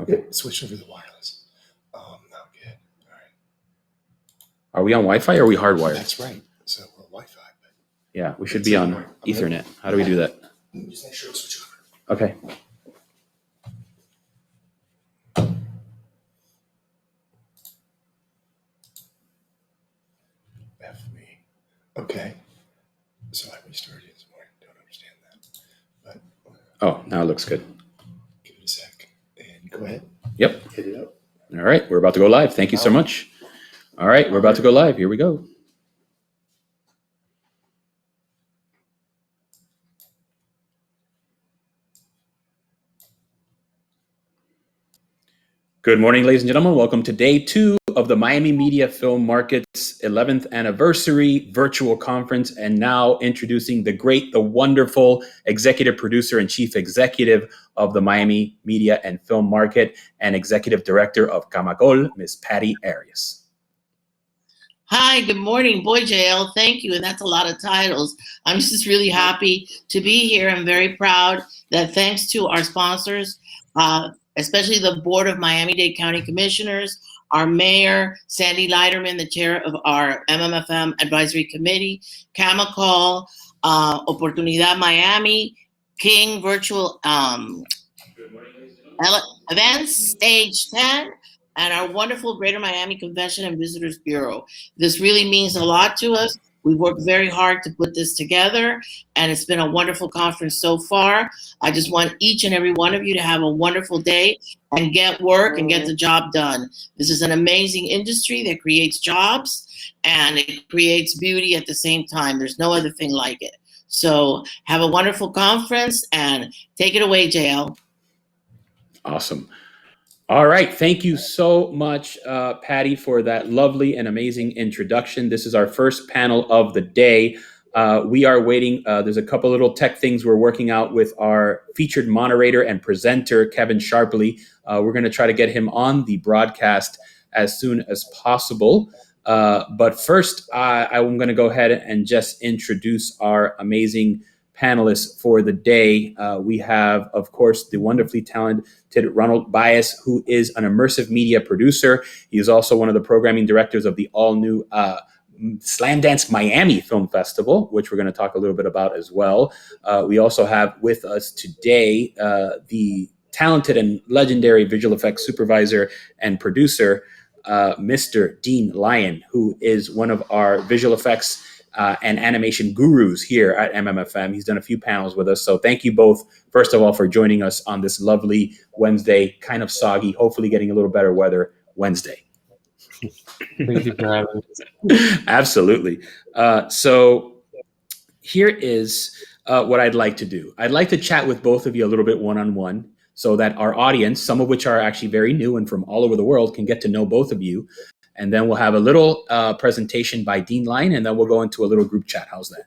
Okay. Switch over to the wireless. No, good. All right. Are we on Wi-Fi or are we hardwired? That's right. So we're Wi-Fi. But yeah, we should be on Ethernet. How do we do that? Just make sure to switch over. Okay. F me. Okay. So I restarted this morning. Don't understand that. But oh, now it looks good. Give it a sec. And go ahead. Yep. Hit it up. All right. We're about to go live. Thank you so much. All right. We're about to go live. Here we go. Good morning, ladies and gentlemen. Welcome to day 2 of the Miami Media Film Market's 11th anniversary virtual conference. And now introducing the great, the wonderful executive producer and chief executive of the Miami Media and Film Market and executive director of Camacol, Ms. Patty Arias. Hi, good morning. Boy, JL, thank you. And that's a lot of titles. I'm just really happy to be here. I'm very proud that thanks to our sponsors, especially the Board of Miami-Dade County Commissioners, our mayor, Sandy Leiterman, the chair of our MMFM Advisory Committee, Camacol, Oportunidad Miami, King Virtual Events, Stage 10, and our wonderful Greater Miami Convention and Visitors Bureau. This really means a lot to us. We worked very hard to put this together, and it's been a wonderful conference so far. I just want each and every one of you to have a wonderful day and get work and get the job done. This is an amazing industry that creates jobs, and it creates beauty at the same time. There's no other thing like it. So have a wonderful conference, and take it away, JL. Awesome. All right. Thank you so much, Patty, for that lovely and amazing introduction. This is our first panel of the day. We are waiting. There's a couple little tech things we're working out with our featured moderator and presenter, Kevin Sharpley. We're going to try to get him on the broadcast as soon as possible. But first, I'm going to go ahead and just introduce our amazing panelists for the day. We have, of course, the wonderfully talented Ronald Baez, who is an immersive media producer. He is also one of the programming directors of the all-new Slamdance Miami Film Festival, which we're going to talk a little bit about as well. We also have with us today the talented and legendary visual effects supervisor and producer, Mr. Dean Lyon, who is one of our visual effects and animation gurus here at MMFM. He's done a few panels with us. So thank you both, first of all, for joining us on this lovely Wednesday, kind of soggy, hopefully getting a little better weather Wednesday. Thank you for having us. Absolutely. So here is what I'd like to do. I'd like to chat with both of you a little bit one-on-one so that our audience, some of which are actually very new and from all over the world, can get to know both of you. And then we'll have a little presentation by Dean Lyon, and then we'll go into a little group chat. How's that?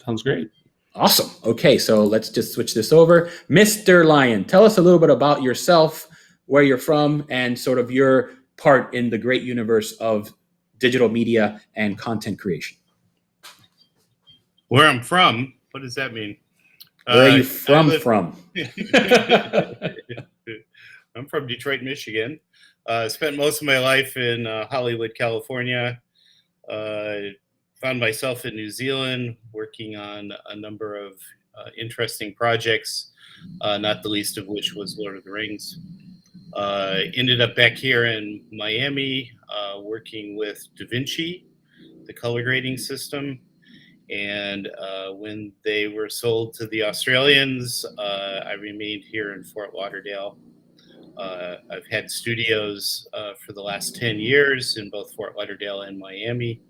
Sounds great. Awesome. Okay, so let's just switch this over. Mr. Lyon, tell us a little bit about yourself, where you're from, and sort of your part in the great universe of digital media and content creation. Where I'm from? What does that mean? Where are you from? I'm from Detroit, Michigan. Spent most of my life in Hollywood, California. Found myself in New Zealand working on a number of interesting projects, not the least of which was Lord of the Rings. Ended up back here in Miami working with DaVinci, the color grading system. And when they were sold to the Australians, I remained here in Fort Lauderdale. I've had studios for the last 10 years in both Fort Lauderdale and Miami.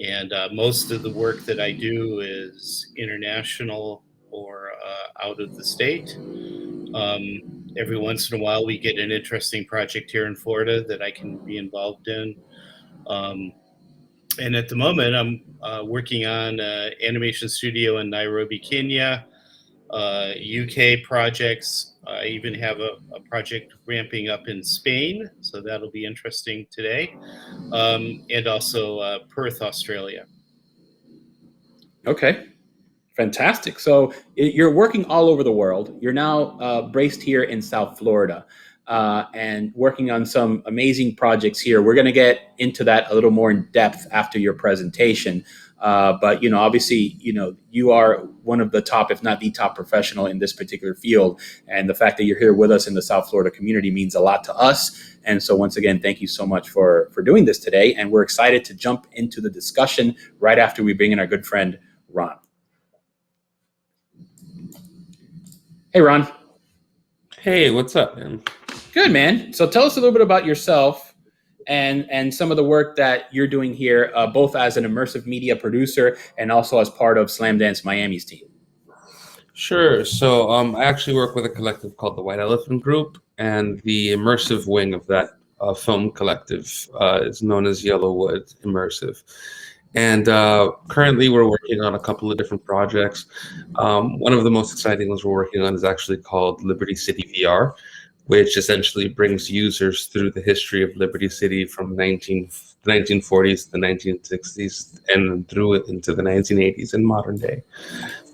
And most of the work that I do is international or out of the state. Every once in a while, we get an interesting project here in Florida that I can be involved in. And at the moment, I'm working on an animation studio in Nairobi, Kenya, UK projects. I even have a project ramping up in Spain, so that'll be interesting today, and also Perth, Australia. Okay, Fantastic. So you're working all over the world. You're now based here in South Florida and working on some amazing projects here. We're going to get into that a little more in depth after your presentation. But, obviously, you are one of the top, if not the top professional in this particular field. And the fact that you're here with us in the South Florida community means a lot to us. And so once again, thank you so much for doing this today. And we're excited to jump into the discussion right after we bring in our good friend, Ron. Hey, Ron. Hey, what's up, man? Good, man. So tell us a little bit about yourself and some of the work that you're doing here, both as an immersive media producer and also as part of Slamdance Miami's team. Sure. So I actually work with a collective called the White Elephant Group, and the immersive wing of that film collective is known as Yellowwood Immersive. And currently we're working on a couple of different projects. One of the most exciting ones we're working on is actually called Liberty City VR, which essentially brings users through the history of Liberty City from the 1940s to the 1960s and through it into the 1980s and modern day.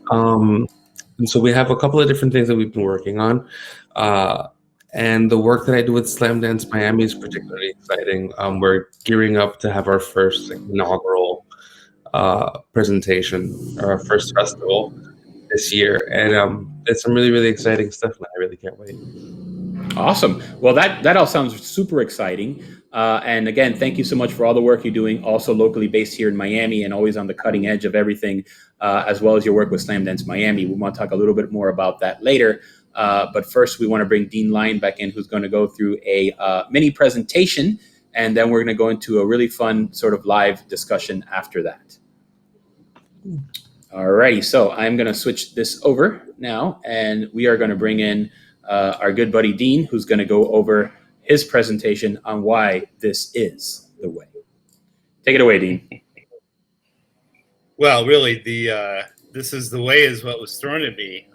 And so we have a couple of different things that we've been working on. And the work that I do with Slamdance Miami is particularly exciting. We're gearing up to have our first inaugural presentation, or our first festival this year. And it's some really, really exciting stuff, and I really can't wait. Awesome. Well, that all sounds super exciting. And again, thank you so much for all the work you're doing, also locally based here in Miami and always on the cutting edge of everything, as well as your work with Slamdance Miami. We want to talk a little bit more about that later. But first, we want to bring Dean Lyon back in, who's going to go through a mini presentation, and then we're going to go into a really fun sort of live discussion after that. All righty. So I'm going to switch this over now, and we are going to bring in our good buddy Dean, who's going to go over his presentation on why this is the way. Take it away, Dean. Well, really, this is the way is what was thrown at me.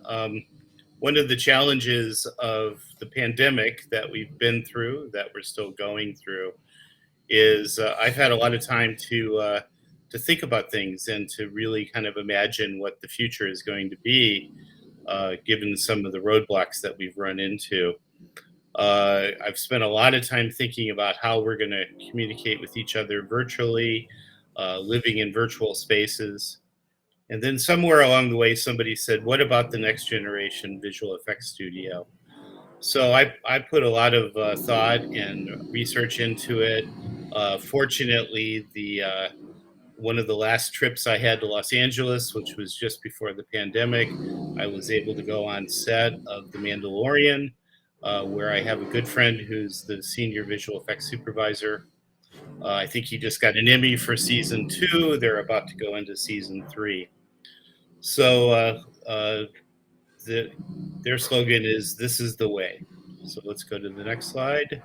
One of the challenges of the pandemic that we've been through, that we're still going through, is I've had a lot of time to think about things and to really kind of imagine what the future is going to be, given some of the roadblocks that we've run into. I've spent a lot of time thinking about how we're going to communicate with each other virtually, living in virtual spaces. And then somewhere along the way, somebody said, what about the next generation visual effects studio? So I put a lot of thought and research into it. Fortunately, one of the last trips I had to Los Angeles, which was just before the pandemic, I was able to go on set of The Mandalorian, where I have a good friend who's the senior visual effects supervisor. I think he just got an Emmy for season 2. They're about to go into season 3. So their slogan is, "This is the way." So let's go to the next slide.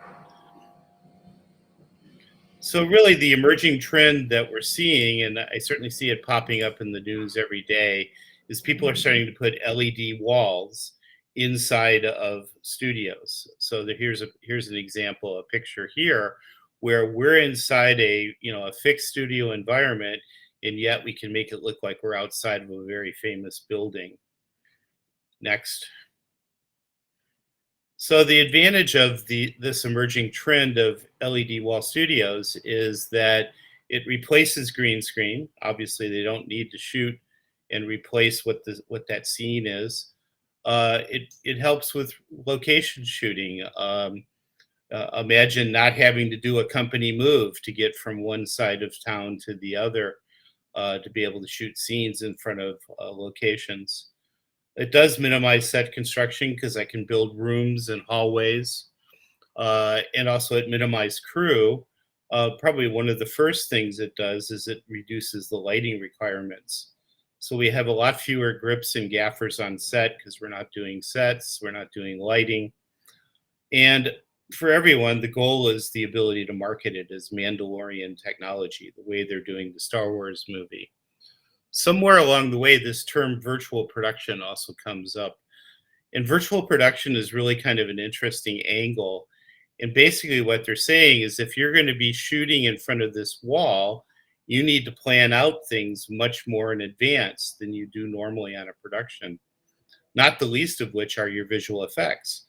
So really the emerging trend that we're seeing, and I certainly see it popping up in the news every day, is people are starting to put LED walls inside of studios. So here's an example, a picture here, where we're inside a fixed studio environment, and yet we can make it look like we're outside of a very famous building. Next. So the advantage of this emerging trend of LED wall studios is that it replaces green screen. Obviously, they don't need to shoot and replace what that scene is. It helps with location shooting. Imagine not having to do a company move to get from one side of town to the other, to be able to shoot scenes in front of locations. It does minimize set construction because I can build rooms and hallways, and also it minimizes crew. Probably one of the first things it does is it reduces the lighting requirements. So we have a lot fewer grips and gaffers on set because we're not doing sets, we're not doing lighting. And for everyone, the goal is the ability to market it as Mandalorian Technology, the way they're doing the Star Wars movie. Somewhere along the way, this term virtual production also comes up. And virtual production is really kind of an interesting angle. And basically what they're saying is if you're going to be shooting in front of this wall, you need to plan out things much more in advance than you do normally on a production, not the least of which are your visual effects.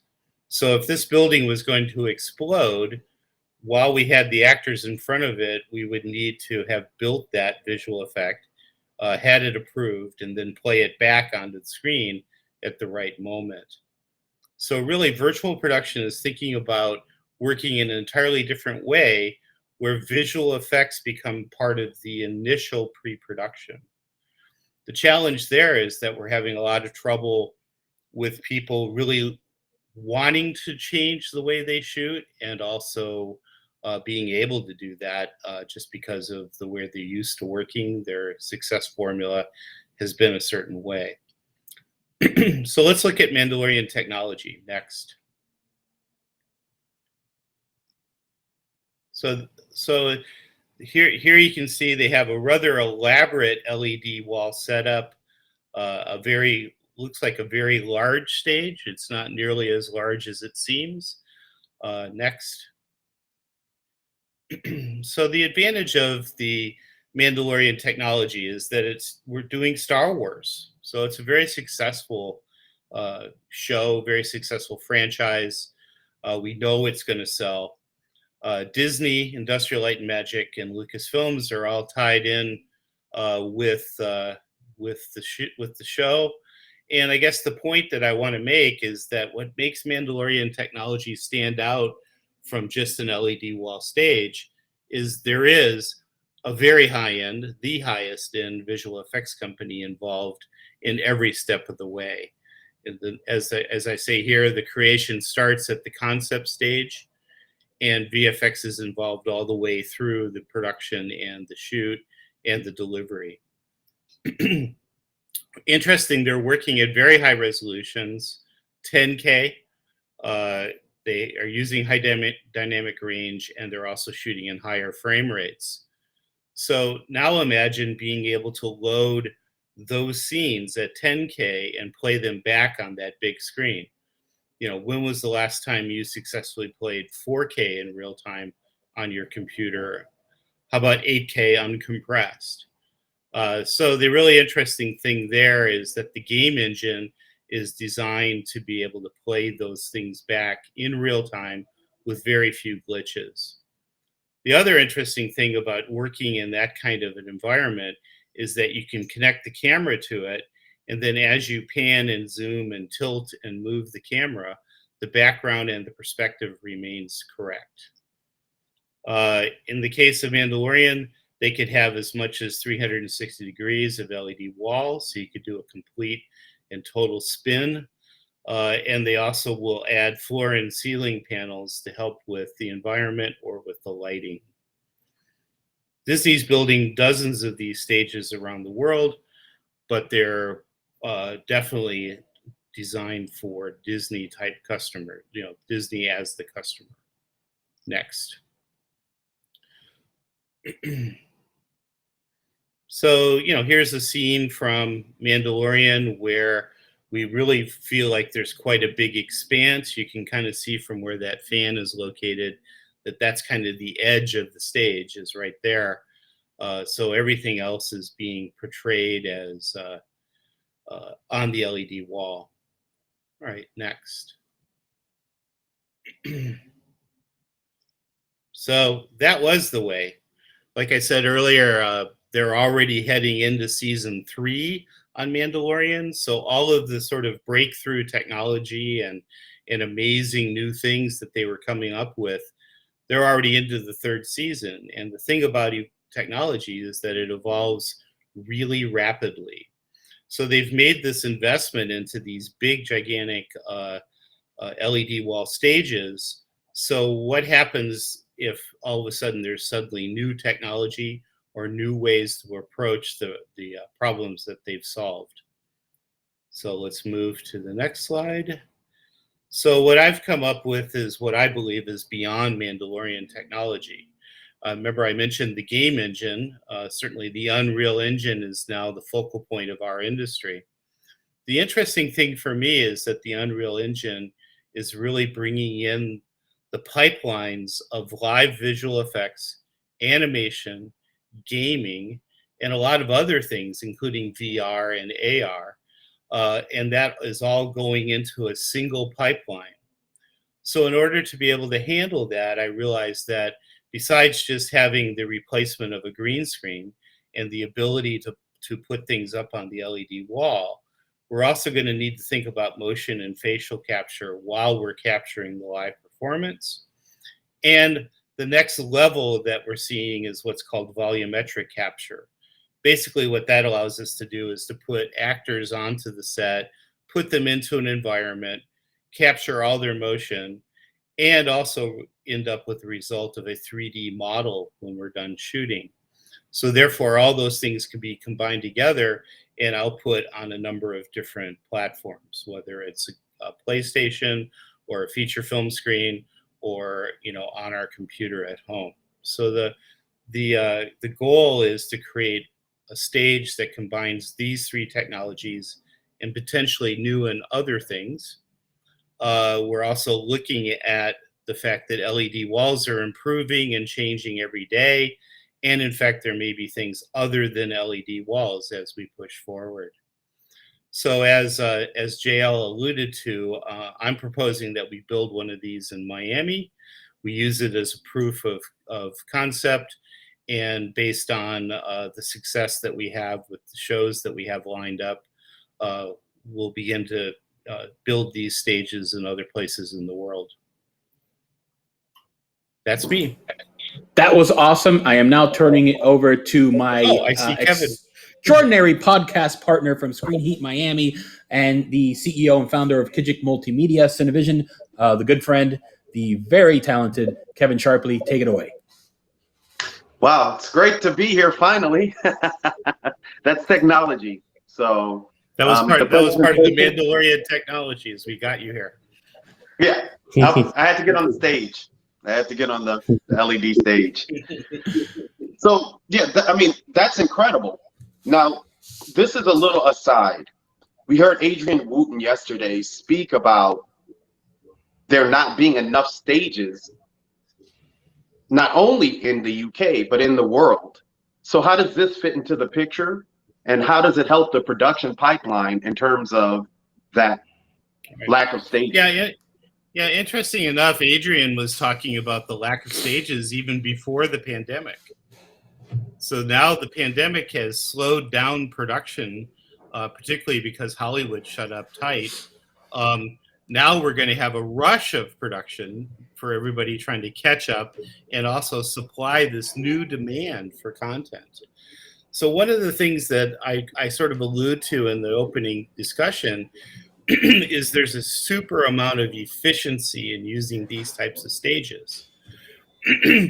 So if this building was going to explode, while we had the actors in front of it, we would need to have built that visual effect, had it approved, and then play it back onto the screen at the right moment. So really, virtual production is thinking about working in an entirely different way, where visual effects become part of the initial pre-production. The challenge there is that we're having a lot of trouble with people really wanting to change the way they shoot, and also being able to do that just because of the way they're used to working. Their success formula has been a certain way. So let's look at Mandalorian Technology next. So here you can see they have a rather elaborate LED wall setup. Looks like a very large stage. It's not nearly as large as it seems. Next. So the advantage of the Mandalorian Technology is that we're doing Star Wars. So it's a very successful show, very successful franchise. We know it's going to sell. Disney, Industrial Light and Magic, and Lucasfilms are all tied in with the show. And I guess the point that I want to make is that what makes Mandalorian Technology stand out from just an LED wall stage is there is a very high end, the highest end visual effects company involved in every step of the way. As I say here, the creation starts at the concept stage, and VFX is involved all the way through the production and the shoot and the delivery. Interesting, they're working at very high resolutions, 10K. They are using high dynamic range, and they're also shooting in higher frame rates. So now imagine being able to load those scenes at 10K and play them back on that big screen. You know, when was the last time you successfully played 4K in real time on your computer? How about 8K uncompressed? So the really interesting thing there is that the game engine is designed to be able to play those things back in real time with very few glitches. The other interesting thing about working in that kind of an environment is that you can connect the camera to it, and then as you pan and zoom and tilt and move the camera, the background and the perspective remains correct. In the case of Mandalorian, they could have as much as 360 degrees of LED walls, so you could do a complete and total spin. And they also will add floor and ceiling panels to help with the environment or with the lighting. Disney's building dozens of these stages around the world, but they're definitely designed for Disney type customer, you know, Disney as the customer. Next. So, you know, here's a scene from Mandalorian where we really feel like there's quite a big expanse. You can kind of see from where that fan is located that that's kind of the edge of the stage is right there. So everything else is being portrayed as on the LED wall. All right, next. So that was the way. Like I said earlier, they're already heading into season 3 on Mandalorian. So all of the sort of breakthrough technology and amazing new things that they were coming up with, they're already into the 3rd season. And the thing about technology is that it evolves really rapidly. So they've made this investment into these big, gigantic LED wall stages. So what happens if all of a sudden there's suddenly new technology or new ways to approach the problems that they've solved? So let's move to the next slide. So what I've come up with is what I believe is beyond Mandalorian technology. Remember I mentioned the game engine. Certainly the Unreal Engine is now the focal point of our industry. The interesting thing for me is that the Unreal Engine is really bringing in the pipelines of live visual effects, animation, gaming, and a lot of other things, including VR and AR. And that is all going into a single pipeline. So in order to be able to handle that, I realized that besides just having the replacement of a green screen and the ability to put things up on the LED wall, we're also going to need to think about motion and facial capture while we're capturing the live performance. And the next level that we're seeing is what's called volumetric capture. Basically, what that allows us to do is to put actors onto the set, put them into an environment, capture all their motion, and also end up with the result of a 3D model when we're done shooting. So therefore, all those things can be combined together and output on a number of different platforms, whether it's a PlayStation or a feature film screen, or on our computer at home. So the goal is to create a stage that combines these three technologies and potentially new and other things. We're also looking at the fact that LED walls are improving and changing every day. And in fact, there may be things other than LED walls as we push forward. So as JL alluded to, I'm proposing that we build one of these in Miami. We use it as a proof of concept, and based on the success that we have with the shows that we have lined up, we'll begin to build these stages in other places in the world. That's me. That was awesome. I am now turning it over to my I see Kevin. Extraordinary podcast partner from Screen Heat Miami and the CEO and founder of Kijik Multimedia, Cinevision, the good friend, the very talented Kevin Sharpley. Take it away. Wow, it's great to be here finally. That's technology. So that was part of the Mandalorian Technology as we got you here. Yeah, I had to get on the stage. I had to get on the LED stage. So yeah, that's incredible. Now, this is a little aside. We heard Adrian Wooten yesterday speak about there not being enough stages, not only in the UK, but in the world. So how does this fit into the picture? And how does it help the production pipeline in terms of that lack of stages? Yeah, interesting enough, Adrian was talking about the lack of stages even before the pandemic. So now the pandemic has slowed down production, particularly because Hollywood shut up tight. Now we're going to have a rush of production for everybody trying to catch up and also supply this new demand for content. So one of the things that I sort of allude to in the opening discussion is there's a super amount of efficiency in using these types of stages.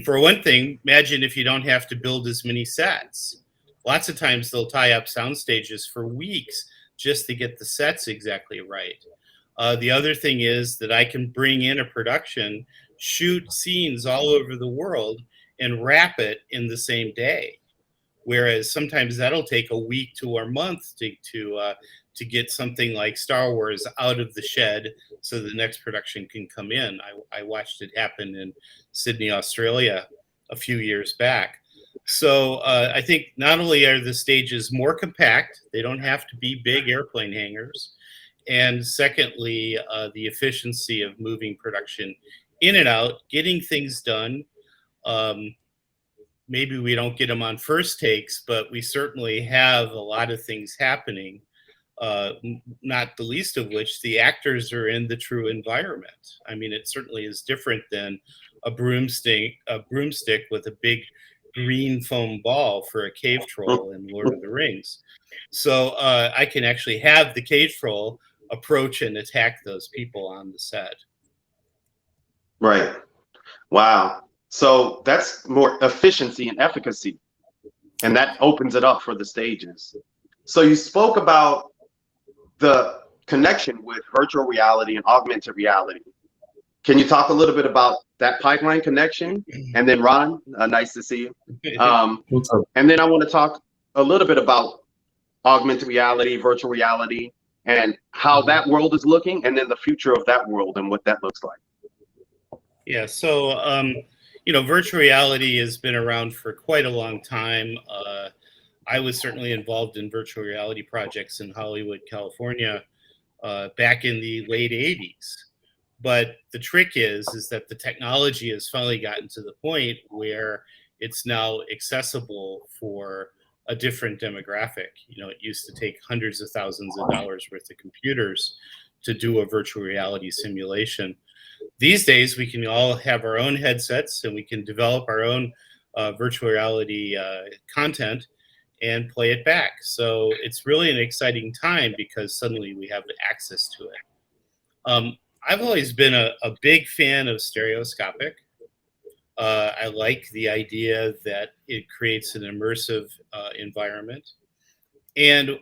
For one thing, imagine if you don't have to build as many sets. Lots of times they'll tie up sound stages for weeks just to get the sets exactly right. The other thing is that I can bring in a production, shoot scenes all over the world, and wrap it in the same day. Whereas sometimes that'll take a week to a month to get something like Star Wars out of the shed so the next production can come in. I watched it happen in Sydney, Australia a few years back. So I think not only are the stages more compact, they don't have to be big airplane hangars. And secondly, the efficiency of moving production in and out, getting things done. Maybe we don't get them on first takes, but we certainly have a lot of things happening. Not the least of which the actors are in the true environment. I mean, it certainly is different than a broomstick with a big green foam ball for a cave troll in Lord of the Rings. So I can actually have the cave troll approach and attack those people on the set. Right. Wow. So that's more efficiency and efficacy, and that opens it up for the stages. So you spoke about the connection with virtual reality and augmented reality. Can you talk a little bit about that pipeline connection? And then Ron, nice to see you. And then I want to talk a little bit about augmented reality, virtual reality, and how that world is looking, and then the future of that world and what that looks like. Yeah, so virtual reality has been around for quite a long time. I was certainly involved in virtual reality projects in Hollywood, California, back in the late 80s. But the trick is that the technology has finally gotten to the point where it's now accessible for a different demographic. It used to take hundreds of thousands of dollars worth of computers to do a virtual reality simulation. These days, we can all have our own headsets and we can develop our own virtual reality content and play it back. So it's really an exciting time because suddenly we have access to it. I've always been a big fan of stereoscopic. I like the idea that it creates an immersive environment. And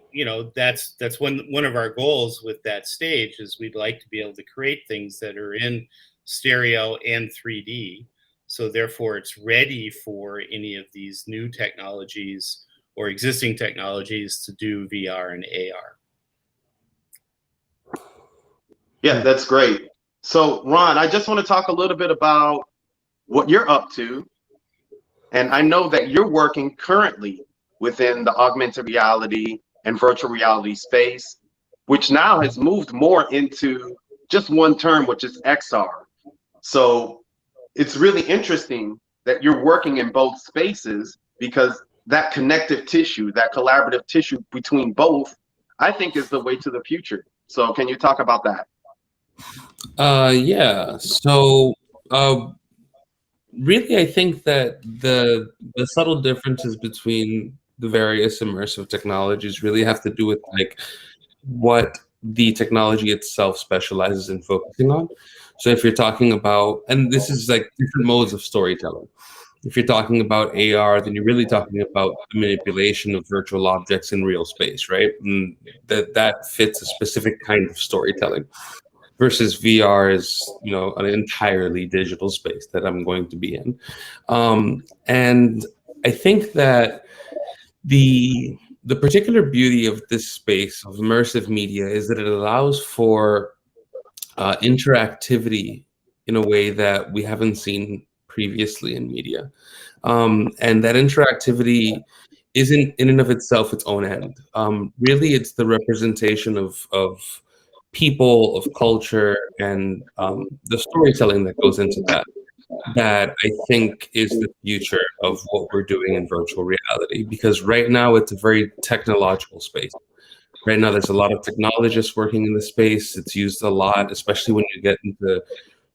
that's one of our goals with that stage is we'd like to be able to create things that are in stereo and 3D. So therefore it's ready for any of these new technologies or existing technologies to do VR and AR. Yeah, that's great. So Ron, I just want to talk a little bit about what you're up to. And I know that you're working currently within the augmented reality and virtual reality space, which now has moved more into just one term, which is XR. So it's really interesting that you're working in both spaces because that connective tissue, that collaborative tissue between both, I think is the way to the future. So can you talk about that? Yeah. So really, I think that the subtle differences between the various immersive technologies really have to do with like what the technology itself specializes in focusing on. So if you're talking about, and this is like different modes of storytelling. If you're talking about AR, then you're really talking about the manipulation of virtual objects in real space, right? And that fits a specific kind of storytelling. Versus VR is, an entirely digital space that I'm going to be in. And I think that the particular beauty of this space of immersive media is that it allows for interactivity in a way that we haven't seen previously in media. And that interactivity isn't in and of itself its own end. Really, it's the representation of people, of culture, and the storytelling that goes into that I think is the future of what we're doing in virtual reality. Because right now it's a very technological space. Right now there's a lot of technologists working in the space. It's used a lot, especially when you get into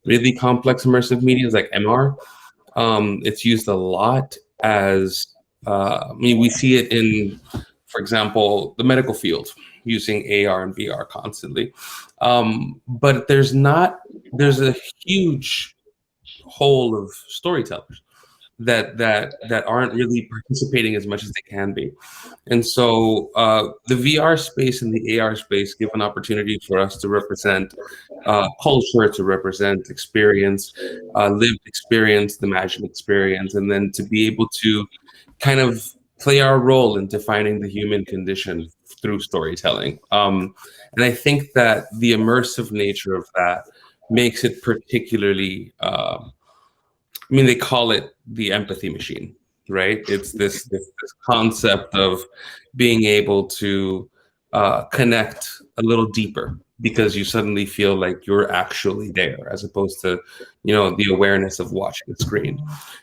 really complex immersive media like MR. It's used a lot as, we see it in, for example, the medical field, using AR and VR constantly. But there's a huge hole of storytellers that aren't really participating as much as they can be. And so the VR space and the AR space give an opportunity for us to represent culture, to represent experience, lived experience, the imagined experience, and then to be able to kind of play our role in defining the human condition through storytelling. And I think that the immersive nature of that makes it particularly, they call it the empathy machine, right? It's this concept of being able to connect a little deeper because you suddenly feel like you're actually there as opposed to, the awareness of watching the screen.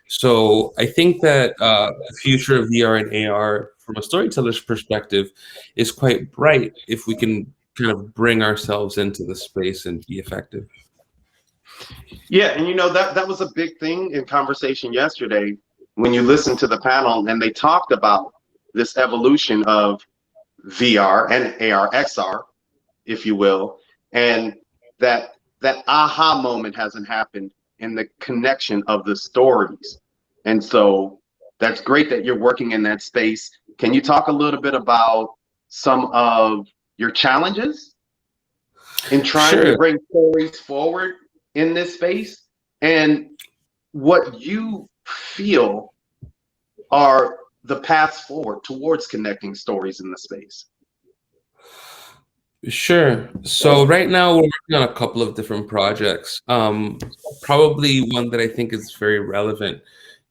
So I think that the future of VR and AR from a storyteller's perspective is quite bright if we can kind of bring ourselves into the space and be effective. Yeah, and that was a big thing in conversation yesterday when you listened to the panel and they talked about this evolution of VR and AR, XR, if you will, and that aha moment hasn't happened in the connection of the stories. And so that's great that you're working in that space. Can you talk a little bit about some of your challenges in trying to bring stories forward in this space and what you feel are the paths forward towards connecting stories in the space? Sure. So right now we're working on a couple of different projects. Probably one that I think is very relevant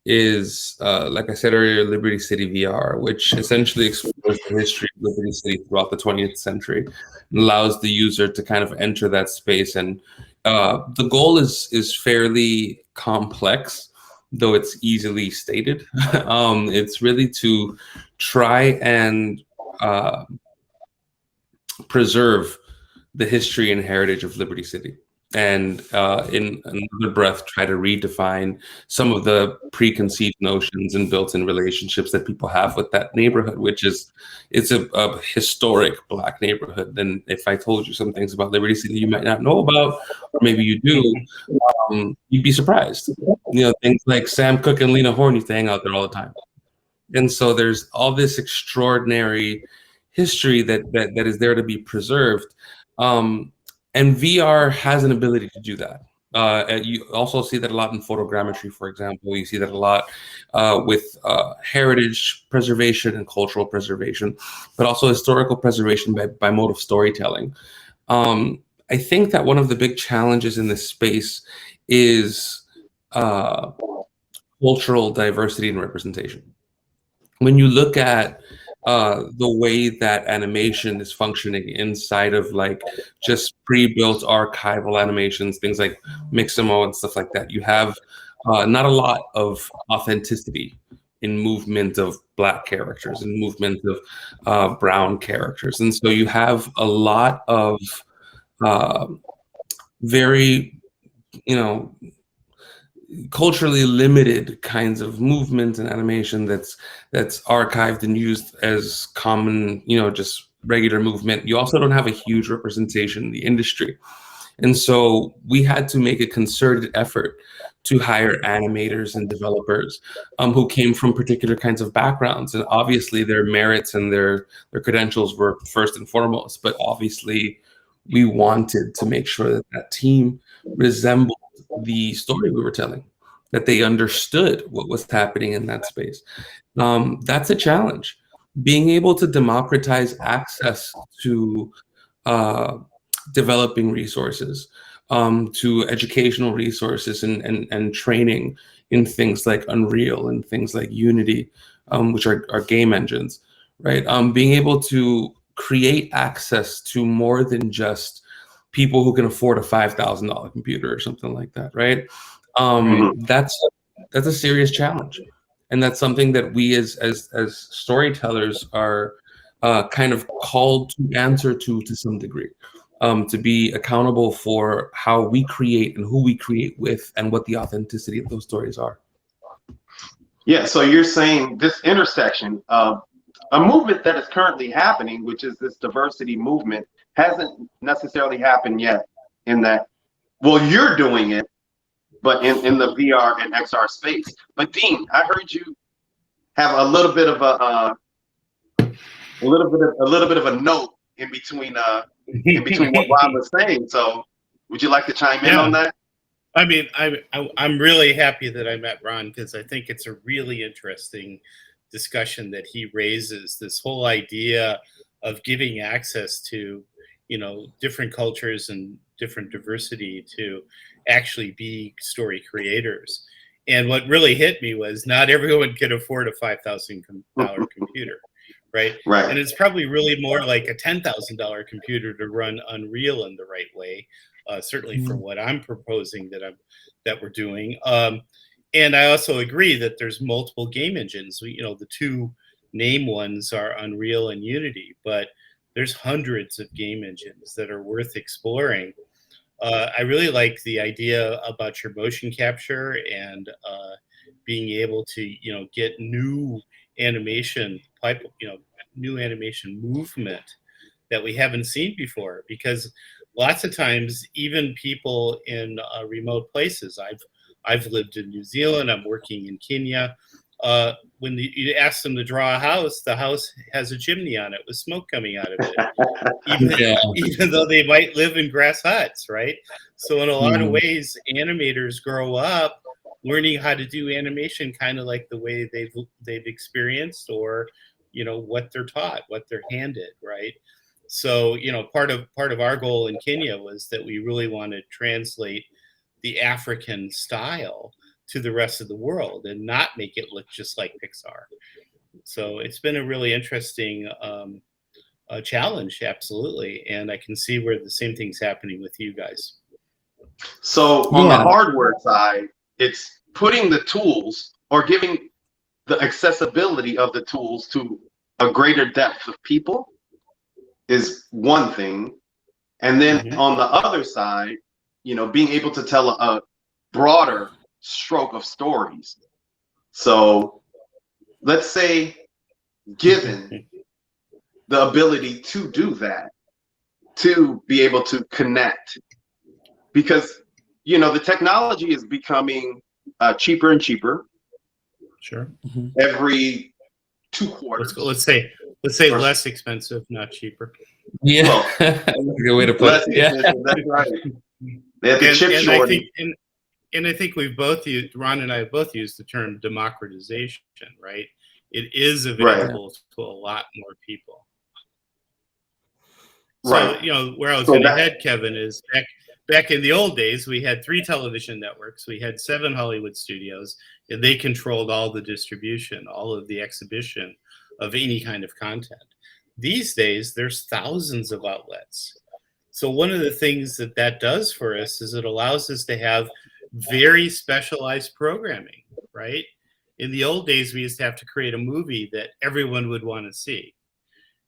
is, like I said earlier, Liberty City VR, which essentially explores the history of Liberty City throughout the 20th century and allows the user to kind of enter that space. And the goal is fairly complex, though it's easily stated. It's really to try and preserve the history and heritage of Liberty City. And in another breath, try to redefine some of the preconceived notions and built-in relationships that people have with that neighborhood, which is it's a historic Black neighborhood. And if I told you some things about Liberty City you might not know about, or maybe you do, you'd be surprised. Things like Sam Cooke and Lena Horne used to hang out there all the time. And so there's all this extraordinary history that is there to be preserved. And VR has an ability to do that. You also see that a lot in photogrammetry, for example. You see that a lot with heritage preservation and cultural preservation, but also historical preservation by mode of storytelling. I think that one of the big challenges in this space is cultural diversity and representation. When you look at the way that animation is functioning inside of like just pre-built archival animations, things like Mixamo and stuff like that, you have not a lot of authenticity in movement of Black characters and movement of brown characters. And so you have a lot of very, culturally limited kinds of movement and animation that's archived and used as common, just regular movement. You also don't have a huge representation in the industry. And so we had to make a concerted effort to hire animators and developers who came from particular kinds of backgrounds. And obviously their merits and their credentials were first and foremost, but obviously we wanted to make sure that team resembled the story we were telling, that they understood what was happening in that space. That's a challenge. Being able to democratize access to developing resources, to educational resources and training in things like Unreal and things like Unity, which are game engines, right? Being able to create access to more than just people who can afford a $5,000 computer or something like that, right? That's a serious challenge, and that's something that we as storytellers are kind of called to answer to some degree, to be accountable for how we create and who we create with, and what the authenticity of those stories are. Yeah, so you're saying this intersection of a movement that is currently happening, which is this diversity movement, hasn't necessarily happened yet in that, well, you're doing it, but in the VR and XR space. But Dean, I heard you have a little bit of a note in between what Rob was saying. So would you like to chime in on that? I mean, I'm really happy that I met Ron, because I think it's a really interesting discussion that he raises, this whole idea of giving access to, different cultures and different diversity to actually be story creators. And what really hit me was not everyone can afford a $5,000 computer, right? Right. And it's probably really more like a $10,000 computer to run Unreal in the right way. Certainly from what I'm proposing that we're doing. And I also agree that there's multiple game engines. The two name ones are Unreal and Unity, but there's hundreds of game engines that are worth exploring. I really like the idea about your motion capture and being able to, get new animation new animation movement that we haven't seen before. Because lots of times, even people in remote places, I've lived in New Zealand, I'm working in Kenya. When you ask them to draw a house, the house has a chimney on it with smoke coming out of it, even though they might live in grass huts, right? So in a lot of ways, animators grow up learning how to do animation kind of like the way they've experienced, or what they're taught, what they're handed, right? So, part of our goal in Kenya was that we really want to translate the African style to the rest of the world and not make it look just like Pixar. So it's been a really interesting challenge, absolutely. And I can see where the same thing's happening with you guys. So on the hardware side, it's putting the tools or giving the accessibility of the tools to a greater depth of people is one thing. And then on the other side, being able to tell a broader stroke of stories. So let's say, given the ability to do that, to be able to connect, because, the technology is becoming cheaper and cheaper. Sure. Every 2 quarters. Let's say less expensive, not cheaper. Yeah, well, that's a good way to put it. Yeah, that's right. They have the chip shortage. And I think Ron and I have both used the term democratization, right? It is available to a lot more people. Right. So, where I was going to head, Kevin, is back in the old days, we had 3 television networks, we had 7 Hollywood studios, and they controlled all the distribution, all of the exhibition of any kind of content. These days, there's thousands of outlets. So one of the things that does for us is it allows us to have very specialized programming, right? In the old days, we used to have to create a movie that everyone would want to see.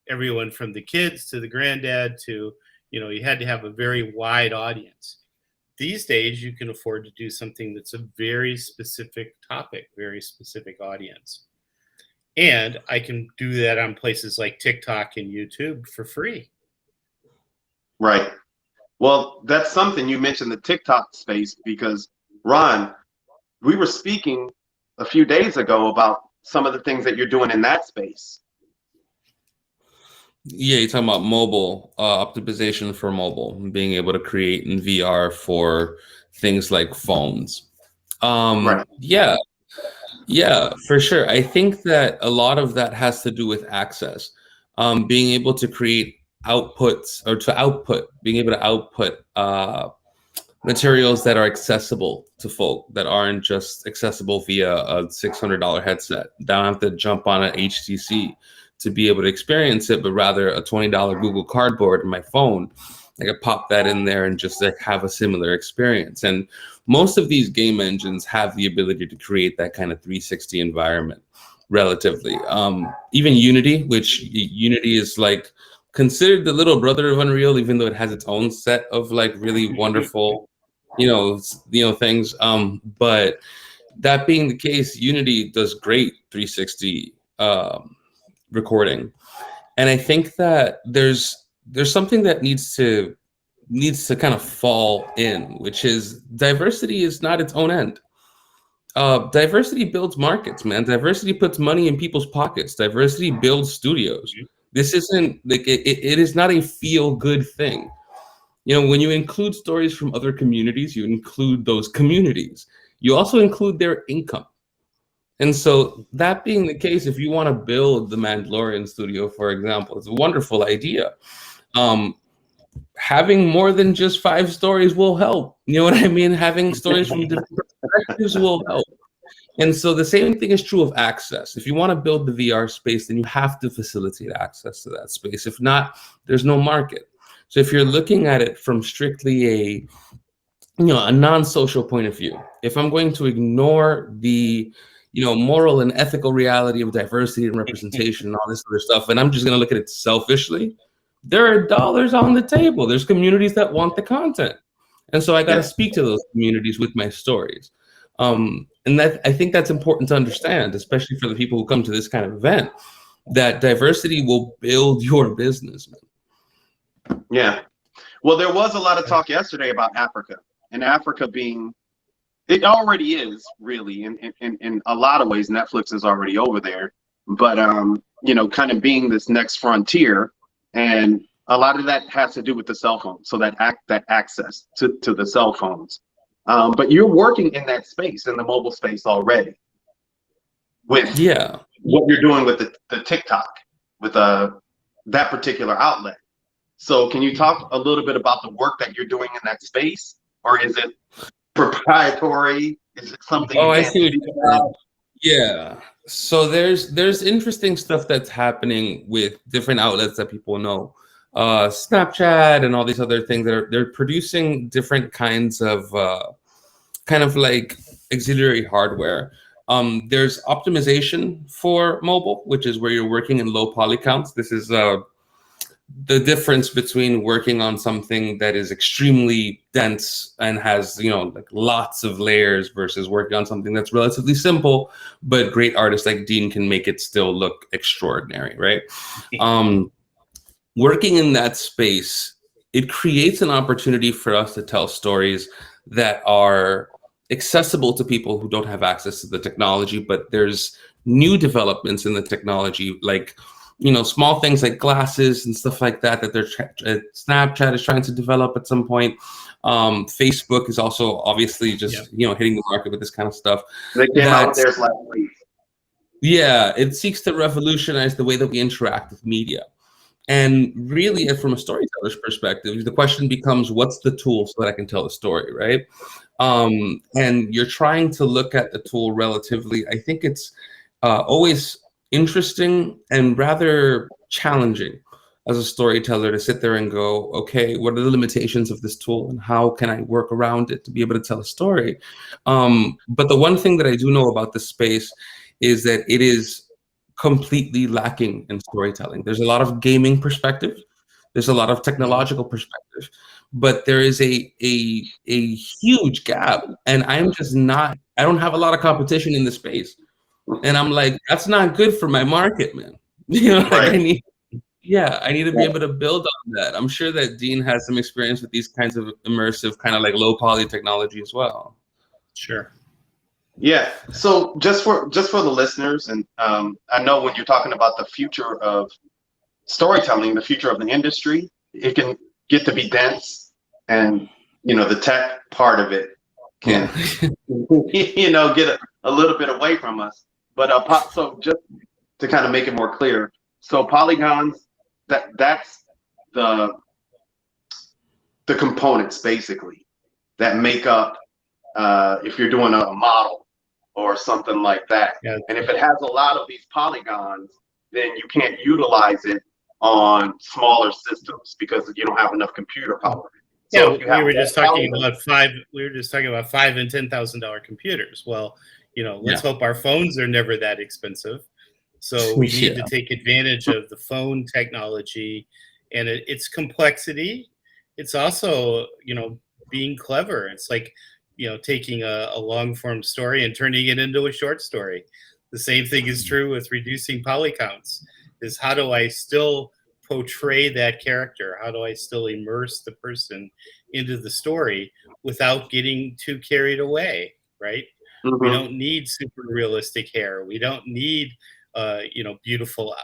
Everyone from the kids to the granddad to, you had to have a very wide audience. These days, you can afford to do something that's a very specific topic, very specific audience. And I can do that on places like TikTok and YouTube for free. Right. Well, that's something you mentioned, the TikTok space, because Ron, we were speaking a few days ago about some of the things that you're doing in that space. Yeah, you're talking about mobile optimization for mobile, being able to create in VR for things like phones. Right. Yeah, for sure. I think that a lot of that has to do with access, being able to create outputs or being able to output materials that are accessible to folk, that aren't just accessible via a $600 headset. Don't have to jump on an HTC to be able to experience it, but rather a $20 Google Cardboard in my phone. I could pop that in there and just have a similar experience. And most of these game engines have the ability to create that kind of 360 environment relatively. Even Unity, which Unity is considered the little brother of Unreal, even though it has its own set of really wonderful, things. But that being the case, Unity does great 360 recording. And I think that there's something that needs to kind of fall in, which is diversity is not its own end. Diversity builds markets, man. Diversity puts money in people's pockets. Diversity builds studios. This isn't it is not a feel-good thing. When you include stories from other communities, you include those communities. You also include their income. And so that being the case, if you want to build the Mandalorian studio, for example, it's a wonderful idea. Having more than just 5 stories will help. You know what I mean? Having stories from different perspectives will help. And so the same thing is true of access. If you want to build the VR space, then you have to facilitate access to that space. If not, there's no market. So if you're looking at it from strictly a non-social point of view, if I'm going to ignore the moral and ethical reality of diversity and representation and all this other stuff, and I'm just going to look at it selfishly, there are dollars on the table. There's communities that want the content. And so I got to speak to those communities with my stories. And that I think that's important to understand, especially for the people who come to this kind of event, that diversity will build your business, man. Yeah. Well, there was a lot of talk yesterday about Africa, and Africa being, it already is really in a lot of ways. Netflix is already over there, but kind of being this next frontier, and a lot of that has to do with the cell phone. So that access to the cell phones. But you're working in that space, in the mobile space already, with what you're doing with the TikTok, with that particular outlet. So can you talk a little bit about the work that you're doing in that space, or is it proprietary? Is it something Oh, you I can't see what speak you're saying. about? Yeah. So there's interesting stuff that's happening with different outlets that people know. Snapchat and all these other things they're producing different kinds of kind of like auxiliary hardware. There's optimization for mobile, which is where you're working in low poly counts. This is the difference between working on something that is extremely dense and has, like lots of layers versus working on something that's relatively simple, but great artists like Dean can make it still look extraordinary, right? Working in that space, it creates an opportunity for us to tell stories that are accessible to people who don't have access to the technology, but there's new developments in the technology, like small things like glasses and stuff like that Snapchat is trying to develop at some point. Facebook is also obviously just hitting the market with this kind of stuff. They came out with theirs last week. Yeah, it seeks to revolutionize the way that we interact with media. And really, from a storyteller's perspective, the question becomes, what's the tool so that I can tell a story, right? And you're trying to look at the tool relatively. I think it's always interesting and rather challenging as a storyteller to sit there and go, okay, what are the limitations of this tool and how can I work around it to be able to tell a story? But the one thing that I do know about this space is that it is completely lacking in storytelling. There's a lot of gaming perspective. There's a lot of technological perspective, but there is a huge gap. And I don't have a lot of competition in the space. And I'm like, that's not good for my market, man. Right. I need to be able to build on that. I'm sure that Dean has some experience with these kinds of immersive, kind of like low poly technology as well. Sure. Yeah. So just for the listeners, and I know when you're talking about the future of storytelling, the future of the industry, it can get to be dense, and the tech part of it can get a little bit away from us. But so just to kind of make it more clear, so polygons, that's the components basically that make up if you're doing a model or something like that. Yeah. And if it has a lot of these polygons, then you can't utilize it on smaller systems because you don't have enough computer power. So we were just talking about $5,000 and $10,000 computers. Well, let's hope our phones are never that expensive. So we need to take advantage of the phone technology and its complexity. It's also, being clever. It's like, taking a long form story and turning it into a short story. The same thing is true with reducing poly counts, is how do I still portray that character? How do I still immerse the person into the story without getting too carried away, right? Mm-hmm. We don't need super realistic hair. We don't need, beautiful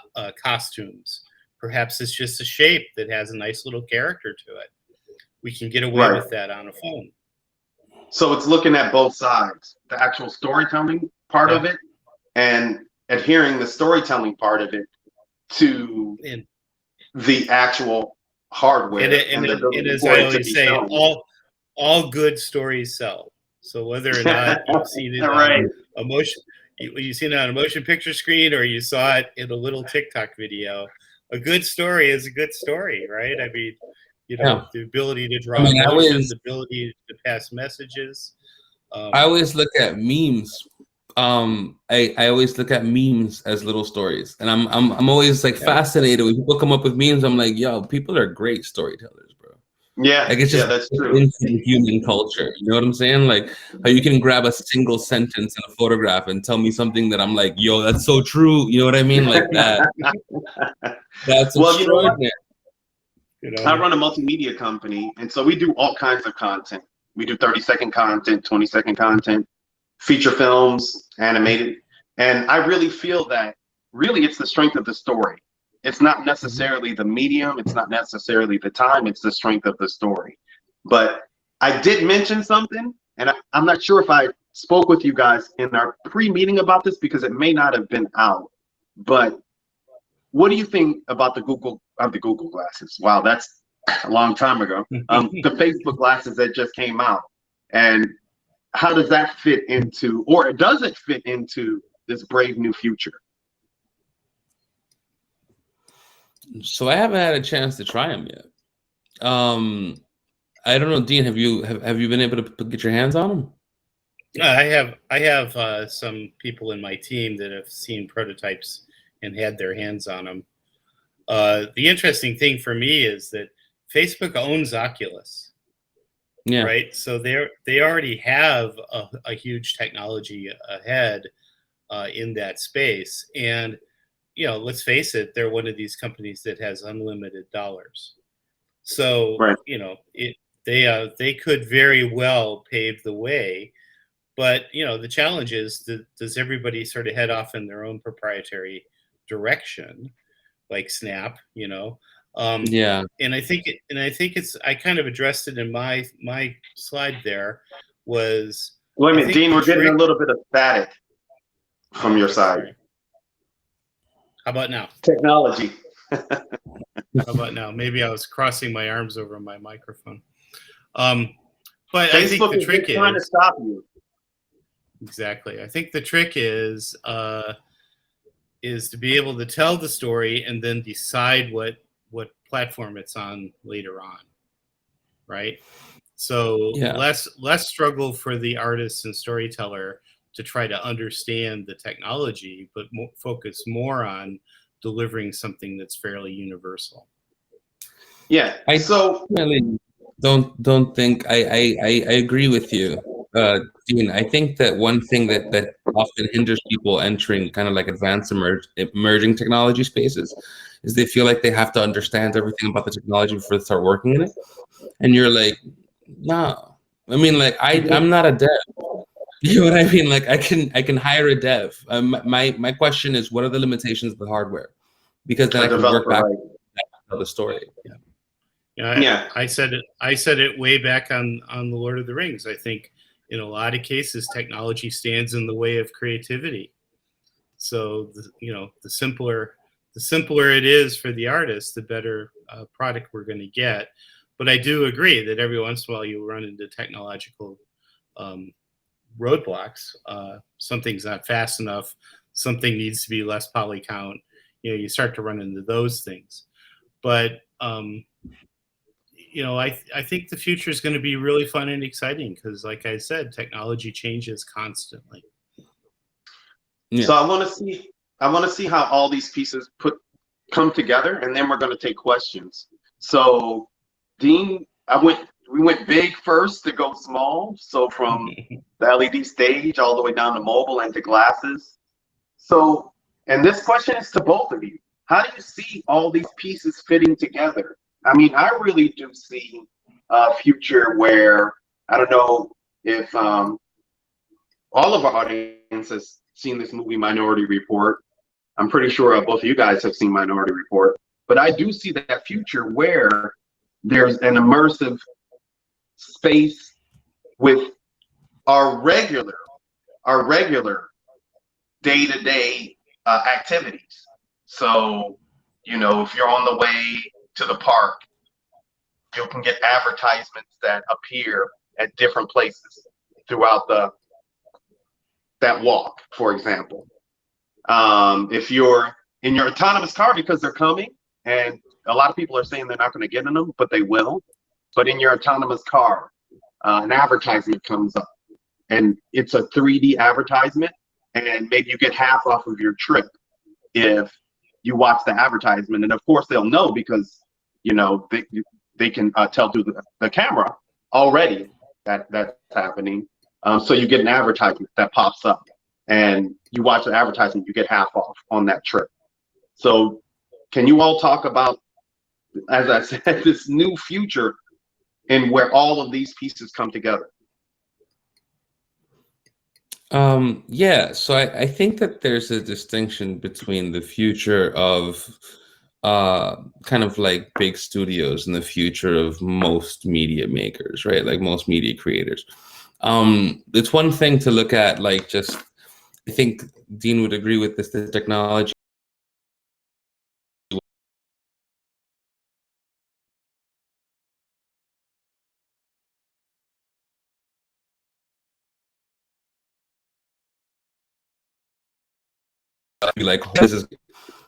costumes. Perhaps it's just a shape that has a nice little character to it. We can get away with that on a phone. So it's looking at both sides, the actual storytelling part of it and adhering the storytelling part of it to the actual hardware. And as I always say, all good stories sell. So whether or not you've seen it on you've seen it on a motion picture screen or you saw it in a little TikTok video, a good story is a good story, right? I mean, the ability to draw emotions, the ability to pass messages. I always look at memes. I always look at memes as little stories, and I'm always fascinated when people come up with memes. I'm like, yo, people are great storytellers, bro. Yeah, like it's just that's true. Into human culture. You know what I'm saying? Like how you can grab a single sentence in a photograph and tell me something that I'm like, yo, that's so true. You know what I mean? Like that. That's extraordinary. I run a multimedia company, and so we do all kinds of content. We do 30-second content, 20-second content, feature films, animated. And I really feel that really it's the strength of the story. It's not necessarily the medium. It's not necessarily the time. It's the strength of the story. But I did mention something, and I'm not sure if I spoke with you guys in our pre-meeting about this because it may not have been out. But what do you think about the Google glasses? Wow, that's a long time ago. The Facebook glasses that just came out, and how does that fit into, or does it fit into this brave new future? So I haven't had a chance to try them yet. I don't know, Dean. Have you been able to get your hands on them? I have some people in my team that have seen prototypes and had their hands on them. The interesting thing for me is that Facebook owns Oculus, Yeah. right? So they already have a huge technology ahead in that space, and let's face it, they're one of these companies that has unlimited dollars. So Right. They could very well pave the way. But the challenge is, does everybody sort of head off in their own proprietary direction, like Snap? Yeah. And I think it's. I kind of addressed it in my slide. There was. Wait a I minute, think Dean. the We're getting trick- a little bit of static from your side. Sorry. How about now? Technology. How about now? Maybe I was crossing my arms over my microphone. But I think Facebook the trick is trying to stop you. Exactly. I think the trick is to be able to tell the story and then decide what platform it's on later on, right? So Yeah. less struggle for the artist and storyteller to try to understand the technology, but focus more on delivering something that's fairly universal. Yeah. I So really don't think I agree with you, Dean. I think that one thing that often hinders people entering kind of like advanced emerging technology spaces is they feel like they have to understand everything about the technology before they start working in it. And you're like, no. I mean, like I'm not a dev. You know what I mean? Like I can hire a dev. My question is, what are the limitations of the hardware? Because then I can work back to tell the story. Yeah. I said it way back on the Lord of the Rings. I think in a lot of cases technology stands in the way of creativity. So the simpler it is for the artist, the better product we're going to get. But I do agree that every once in a while you run into technological roadblocks. Something's not fast enough. Something needs to be less poly count. You start to run into those things. But I think the future is going to be really fun and exciting because, like I said, technology changes constantly. Yeah. So I want to see how all these pieces come together, and then we're going to take questions. So, Dean, we went big first to go small. So from the LED stage all the way down to mobile and to glasses. So, and this question is to both of you. How do you see all these pieces fitting together? I mean, I really do see a future where, I don't know if all of our audience has seen this movie Minority Report. I'm pretty sure both of you guys have seen Minority Report. But I do see that future where there's an immersive space with our regular day-to-day activities. So, if you're on the way to the park, you can get advertisements that appear at different places throughout that walk, for example. If you're in your autonomous car, because they're coming, and a lot of people are saying they're not going to get in them, but they will. But in your autonomous car, an advertisement comes up, and it's a 3D advertisement, and maybe you get half off of your trip if you watch the advertisement. And of course they'll know because they can tell through the camera already that that's happening. So you get an advertisement that pops up, and you watch the advertisement, you get half off on that trip. So can you all talk about, as I said, this new future and where all of these pieces come together? Yeah, so I think that there's a distinction between the future of kind of like big studios and the future of most media makers, right? Like most media creators. It's one thing to look at, like, just, I think Dean would agree with this, the technology be like, this is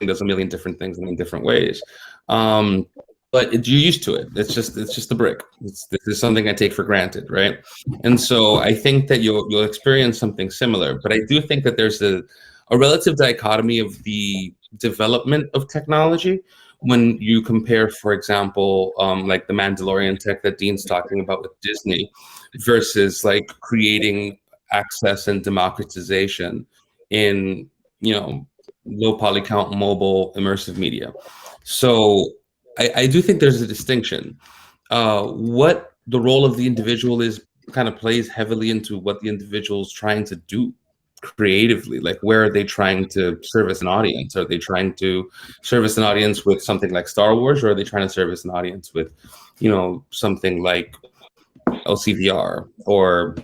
does a million different things in different ways. But you're used to it. It's just a brick. This is something I take for granted, right? And so I think that you'll experience something similar. But I do think that there's a relative dichotomy of the development of technology when you compare, for example, like the Mandalorian tech that Dean's talking about with Disney, versus like creating access and democratization in, low poly count mobile immersive media. So I do think there's a distinction. What the role of the individual is kind of plays heavily into what the individual's trying to do creatively. Like, where are they trying to service an audience? Are they trying to service an audience with something like Star Wars, or are they trying to service an audience with, something like LCVR or,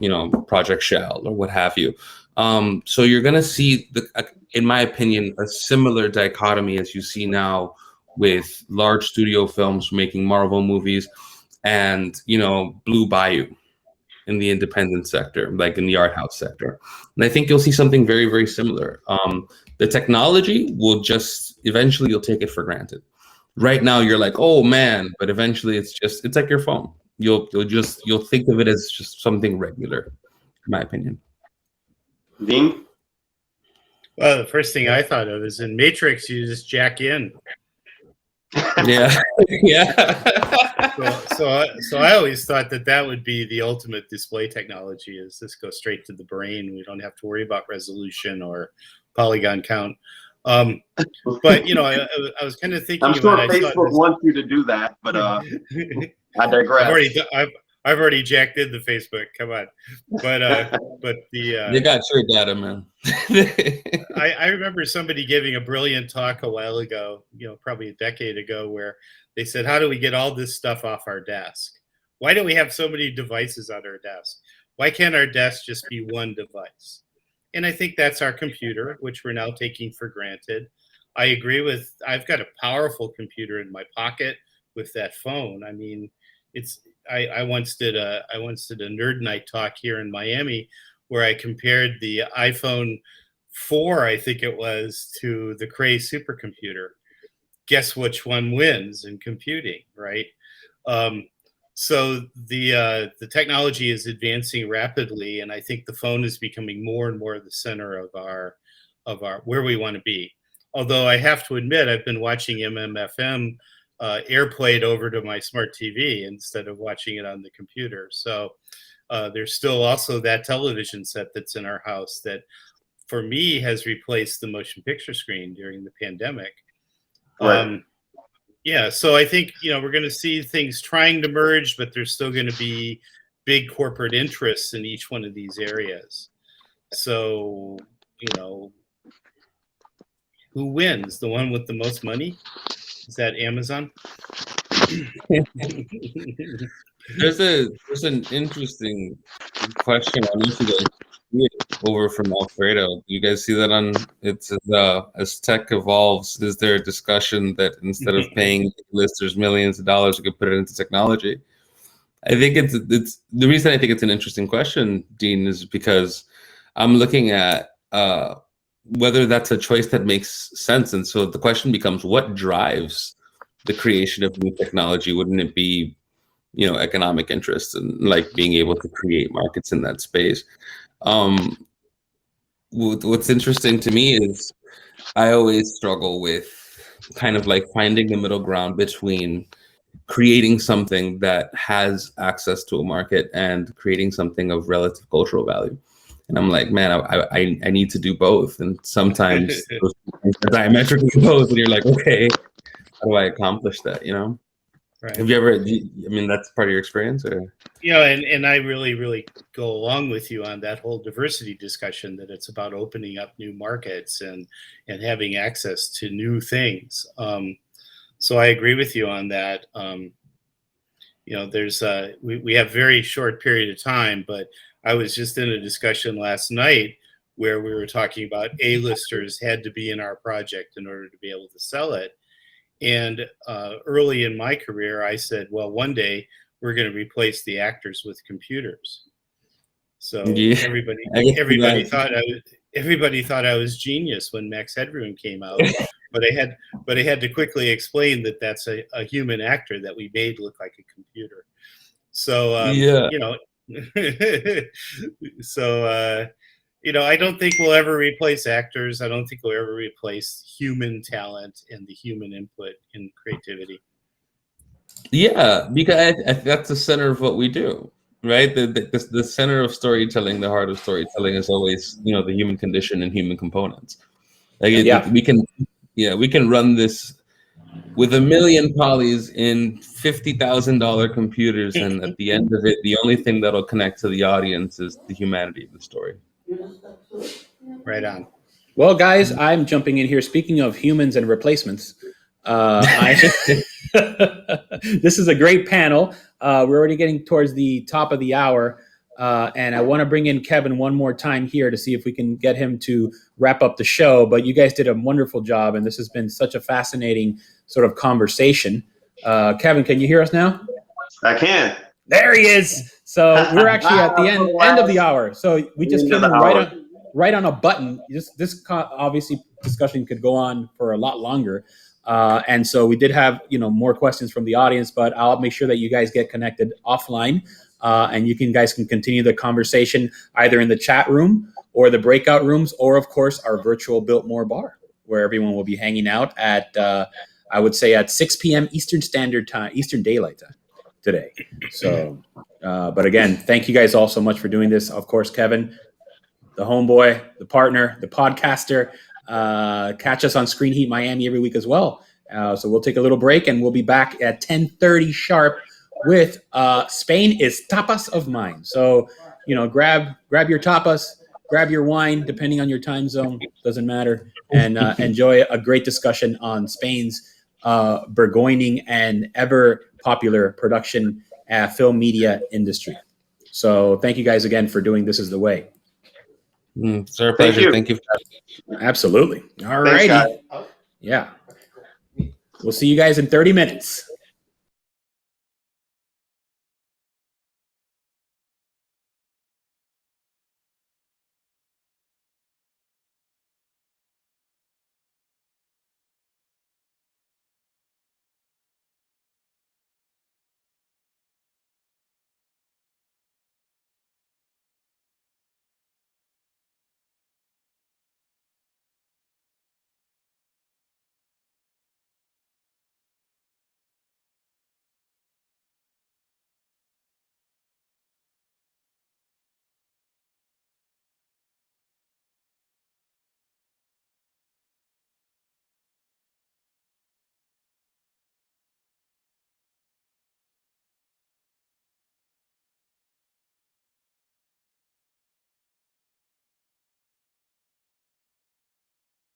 Project Shell or what have you? So you're going to see, in my opinion, a similar dichotomy as you see now with large studio films making Marvel movies and, Blue Bayou in the independent sector, like in the art house sector. And I think you'll see something very, very similar. The technology will just, eventually you'll take it for granted. Right now you're like, oh man, but eventually it's like your phone. You'll think of it as just something regular, in my opinion. Dean? Well, the first thing I thought of is in Matrix, you just jack in. Yeah. Yeah. So I always thought that would be the ultimate display technology, is this goes straight to the brain. We don't have to worry about resolution or polygon count. But I was kind of thinking. I'm sure about Facebook wants you to do that, but I digress. I've already jacked into Facebook. Come on, but they got your data, man. I remember somebody giving a brilliant talk a while ago, probably a decade ago, where they said, how do we get all this stuff off our desk? Why do we have so many devices on our desk? Why can't our desk just be one device? And I think that's our computer, which we're now taking for granted. I agree with, I've got a powerful computer in my pocket with that phone. I mean, I once did a nerd night talk here in Miami where I compared the iPhone 4, I think it was, to the Cray supercomputer. Guess which one wins in computing, right? So the technology is advancing rapidly, and I think the phone is becoming more and more the center of our where we want to be. Although I have to admit, I've been watching MMFM airplayed over to my smart TV instead of watching it on the computer. So there's still also that television set that's in our house that, for me, has replaced the motion picture screen during the pandemic. Right. Yeah, so I think, we're going to see things trying to merge, but there's still going to be big corporate interests in each one of these areas. So, who wins? The one with the most money? Is that Amazon? There's an interesting question on YouTube over from Alfredo. Do you guys see that on it's as tech evolves, is there a discussion that instead of paying listers millions of dollars, we could put it into technology? I think it's the reason I think it's an interesting question, Dean, is because I'm looking at whether that's a choice that makes sense. And so the question becomes, what drives the creation of new technology? Wouldn't it be, economic interest and like being able to create markets in that space? What's interesting to me is I always struggle with kind of like finding the middle ground between creating something that has access to a market and creating something of relative cultural value. And I'm like, man, I need to do both. And sometimes those things are diametrically opposed, and you're like, okay, how do I accomplish that, Right. Have you ever, that's part of your experience, or? And I really, really go along with you on that whole diversity discussion, that it's about opening up new markets and having access to new things. So I agree with you on that. There's we have very short period of time, but I was just in a discussion last night where we were talking about A-listers had to be in our project in order to be able to sell it. And early in my career, I said, well, one day we're going to replace the actors with computers. So Yeah. everybody thought I was genius when Max Headroom came out, but I had to quickly explain that that's a human actor that we made look like a computer. So Yeah. you know, so I don't think we'll ever replace actors. I don't think we'll ever replace human talent and the human input in creativity. Yeah, because that's the center of what we do, right? The center of storytelling, the heart of storytelling, is always the human condition and human components. Like we can run this with 1 million polys in $50,000 computers, and at the end of it, the only thing that'll connect to the audience is the humanity of the story. Right on. Well, guys, I'm jumping in here. Speaking of humans and replacements, this is a great panel. We're already getting towards the top of the hour, and I want to bring in Kevin one more time here to see if we can get him to wrap up the show. But you guys did a wonderful job, and this has been such a fascinating sort of conversation. Kevin, can you hear us now? I can. There he is. So we're actually at the end of the hour. So we just came in right on a button. This obviously discussion could go on for a lot longer. And so we did have, more questions from the audience, but I'll make sure that you guys get connected offline, and you guys can continue the conversation either in the chat room or the breakout rooms, or of course our virtual Biltmore bar, where everyone will be hanging out at, I would say at 6 p.m. Eastern Standard Time, Eastern Daylight Time today. So, but again, thank you guys all so much for doing this. Of course, Kevin, the homeboy, the partner, the podcaster. Catch us on Screen Heat Miami every week as well. So we'll take a little break and we'll be back at 10:30 sharp with Spain is tapas of mine. So, grab your tapas, grab your wine, depending on your time zone, doesn't matter, and enjoy a great discussion on Spain's burgeoning and ever popular production film media industry. So thank you guys again for doing This Is the Way. It's our pleasure. Thank you. Absolutely. All righty. Yeah. We'll see you guys in 30 minutes.